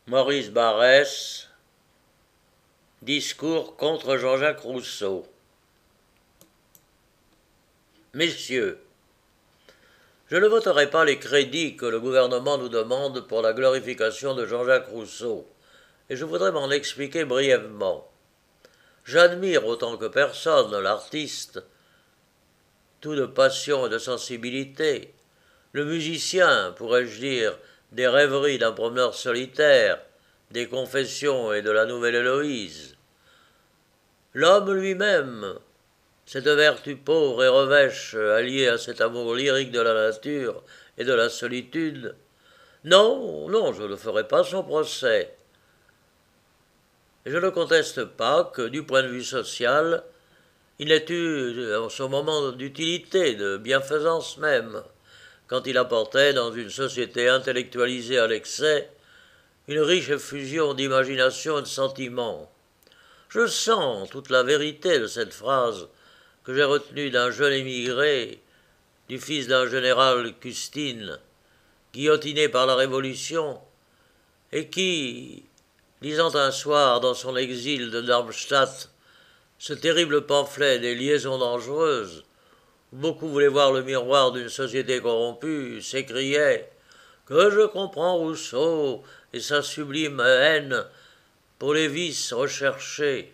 Maurice Barrès, discours contre Jean-Jacques Rousseau. Messieurs, je ne voterai pas les crédits que le gouvernement nous demande pour la glorification de Jean-Jacques Rousseau, et je voudrais m'en expliquer brièvement. J'admire autant que personne l'artiste, tout de passion et de sensibilité, le musicien, pourrais-je dire, des rêveries d'un promeneur solitaire, des confessions et de la nouvelle Héloïse. L'homme lui-même, cette vertu pauvre et revêche alliée à cet amour lyrique de la nature et de la solitude, non, non, je ne ferai pas son procès. Et je ne conteste pas que, du point de vue social, il ait eu en son moment d'utilité, de bienfaisance même, quand il apportait dans une société intellectualisée à l'excès une riche effusion d'imagination et de sentiments. Je sens toute la vérité de cette phrase que j'ai retenue d'un jeune émigré, du fils d'un général Custine, guillotiné par la Révolution, et qui, lisant un soir dans son exil de Darmstadt ce terrible pamphlet des liaisons dangereuses, où beaucoup voulaient voir le miroir d'une société corrompue, s'écriait que je comprends Rousseau et sa sublime haine pour les vices recherchés.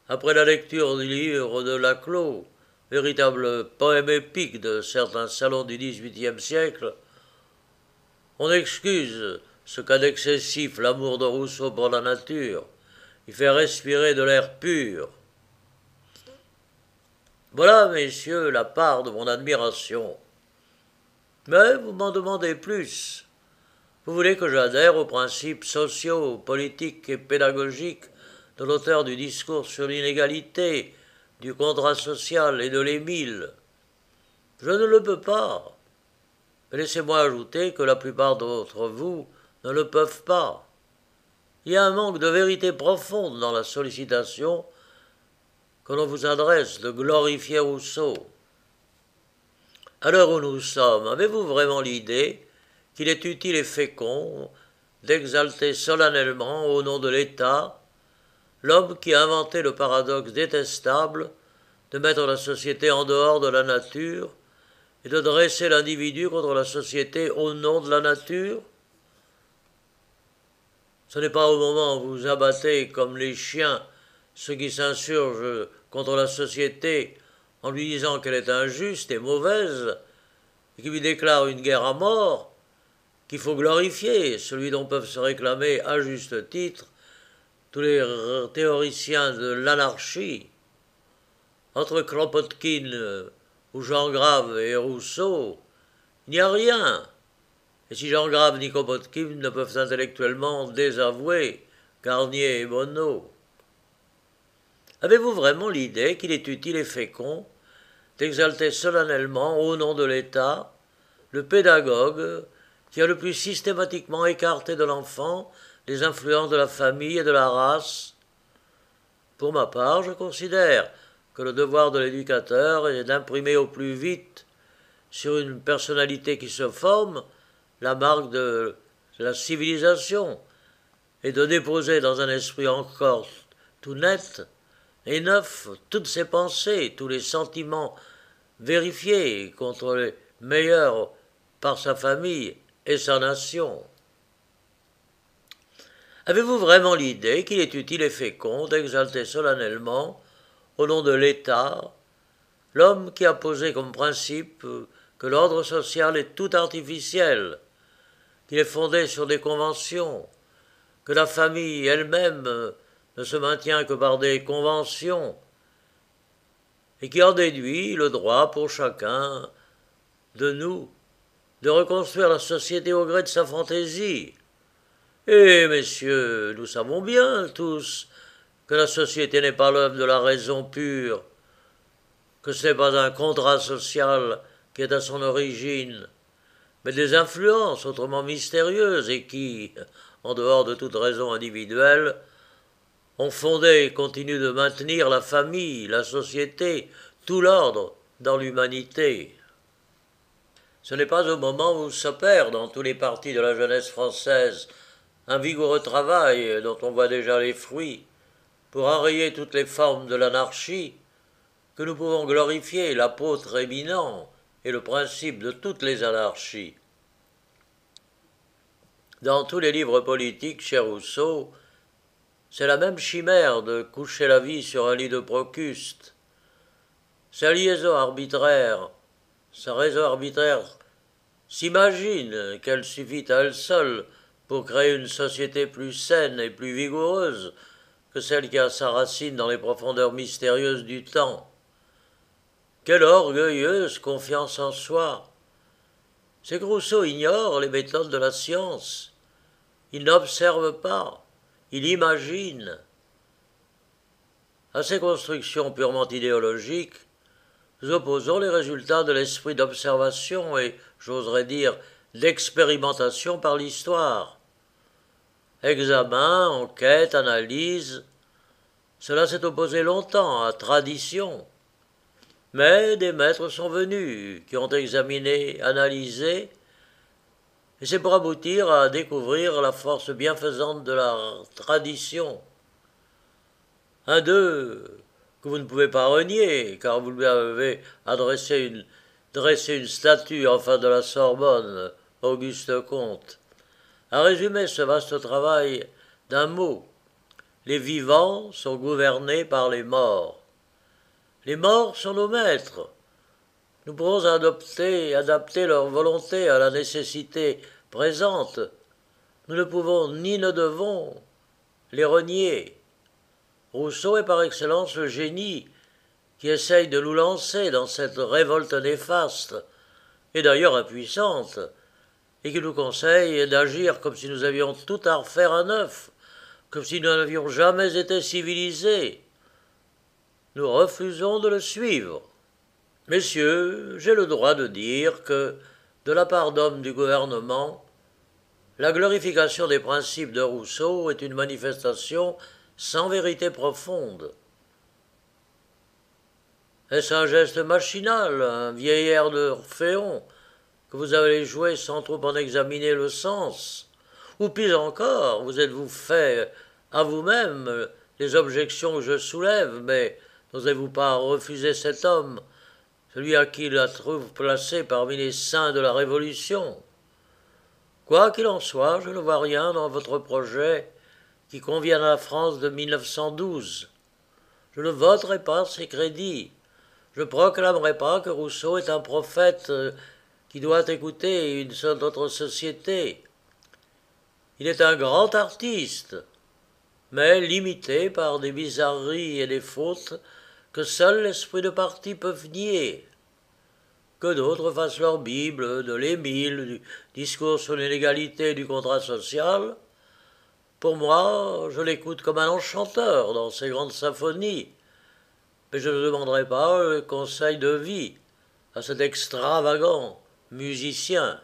Après la lecture du livre de Laclos, véritable poème épique de certains salons du XVIIIe siècle, on excuse ce qu'a d'excessif l'amour de Rousseau pour la nature. Il fait respirer de l'air pur. Voilà, messieurs, la part de mon admiration. Mais vous m'en demandez plus. Vous voulez que j'adhère aux principes sociaux, politiques et pédagogiques de l'auteur du discours sur l'inégalité, du contrat social et de l'Émile. Je ne le peux pas. Mais laissez-moi ajouter que la plupart d'entre vous ne le peuvent pas. Il y a un manque de vérité profonde dans la sollicitation que l'on vous adresse de glorifier Rousseau. À l'heure où nous sommes, avez-vous vraiment l'idée qu'il est utile et fécond d'exalter solennellement, au nom de l'État, l'homme qui a inventé le paradoxe détestable de mettre la société en dehors de la nature et de dresser l'individu contre la société au nom de la nature? Ce n'est pas au moment où vous abattez comme les chiens ceux qui s'insurgent contre la société en lui disant qu'elle est injuste et mauvaise, et qui lui déclarent une guerre à mort, qu'il faut glorifier celui dont peuvent se réclamer à juste titre tous les théoriciens de l'anarchie. Entre Kropotkin ou Jean Grave et Rousseau, il n'y a rien. Et si Jean Grave ni Kropotkin ne peuvent intellectuellement désavouer Garnier et Monod, avez-vous vraiment l'idée qu'il est utile et fécond d'exalter solennellement, au nom de l'État, le pédagogue qui a le plus systématiquement écarté de l'enfant les influences de la famille et de la race? Pour ma part, je considère que le devoir de l'éducateur est d'imprimer au plus vite sur une personnalité qui se forme la marque de la civilisation et de déposer dans un esprit encore tout net et neuf toutes ses pensées, tous les sentiments vérifiés contre les meilleurs par sa famille et sa nation. Avez-vous vraiment l'idée qu'il est utile et fécond d'exalter solennellement, au nom de l'État, l'homme qui a posé comme principe que l'ordre social est tout artificiel, qu'il est fondé sur des conventions, que la famille elle-même ne se maintient que par des conventions, et qui en déduit le droit pour chacun de nous de reconstruire la société au gré de sa fantaisie? Et, messieurs, nous savons bien tous que la société n'est pas l'œuvre de la raison pure, que ce n'est pas un contrat social qui est à son origine, mais des influences autrement mystérieuses et qui, en dehors de toute raison individuelle, ont fondé et continuent de maintenir la famille, la société, tout l'ordre dans l'humanité. Ce n'est pas au moment où s'opère dans tous les partis de la jeunesse française un vigoureux travail dont on voit déjà les fruits pour enrayer toutes les formes de l'anarchie que nous pouvons glorifier l'apôtre éminent et le principe de toutes les anarchies. Dans tous les livres politiques chez Rousseau, c'est la même chimère de coucher la vie sur un lit de Procuste. Sa raison arbitraire s'imagine qu'elle suffit à elle seule pour créer une société plus saine et plus vigoureuse que celle qui a sa racine dans les profondeurs mystérieuses du temps. Quelle orgueilleuse confiance en soi! C'est que Rousseau ignore les méthodes de la science. Il n'observe pas, il imagine. À ces constructions purement idéologiques, nous opposons les résultats de l'esprit d'observation et, j'oserais dire, d'expérimentation par l'histoire. Examen, enquête, analyse, cela s'est opposé longtemps à tradition. Mais des maîtres sont venus, qui ont examiné, analysé, et c'est pour aboutir à découvrir la force bienfaisante de la tradition. Un d'eux, que vous ne pouvez pas renier, car vous lui avez dressé une statue en face de la Sorbonne, Auguste Comte, a résumé ce vaste travail d'un mot. Les vivants sont gouvernés par les morts. Les morts sont nos maîtres. Nous pouvons adapter leur volonté à la nécessité présente. Nous ne pouvons ni ne devons les renier. Rousseau est par excellence le génie qui essaye de nous lancer dans cette révolte néfaste, et d'ailleurs impuissante, et qui nous conseille d'agir comme si nous avions tout à refaire à neuf, comme si nous n'avions jamais été civilisés. Nous refusons de le suivre. Messieurs, j'ai le droit de dire que, de la part d'hommes du gouvernement, la glorification des principes de Rousseau est une manifestation sans vérité profonde. Est-ce un geste machinal, un vieil air d'Orphéon, que vous avez joué sans trop en examiner le sens? Ou pis encore, vous êtes-vous fait à vous-même les objections que je soulève, mais n'osez-vous pas refuser cet homme, celui à qui il la trouve placé parmi les saints de la Révolution? Quoi qu'il en soit, je ne vois rien dans votre projet qui convienne à la France de 1912. Je ne voterai pas ses crédits. Je ne proclamerai pas que Rousseau est un prophète qui doit écouter une seule autre société. Il est un grand artiste, mais limité par des bizarreries et des fautes que seul l'esprit de parti peut nier. Que d'autres fassent leur Bible, de l'Émile, du discours sur l'inégalité et du contrat social. Pour moi, je l'écoute comme un enchanteur dans ses grandes symphonies, mais je ne demanderai pas le conseil de vie à cet extravagant musicien.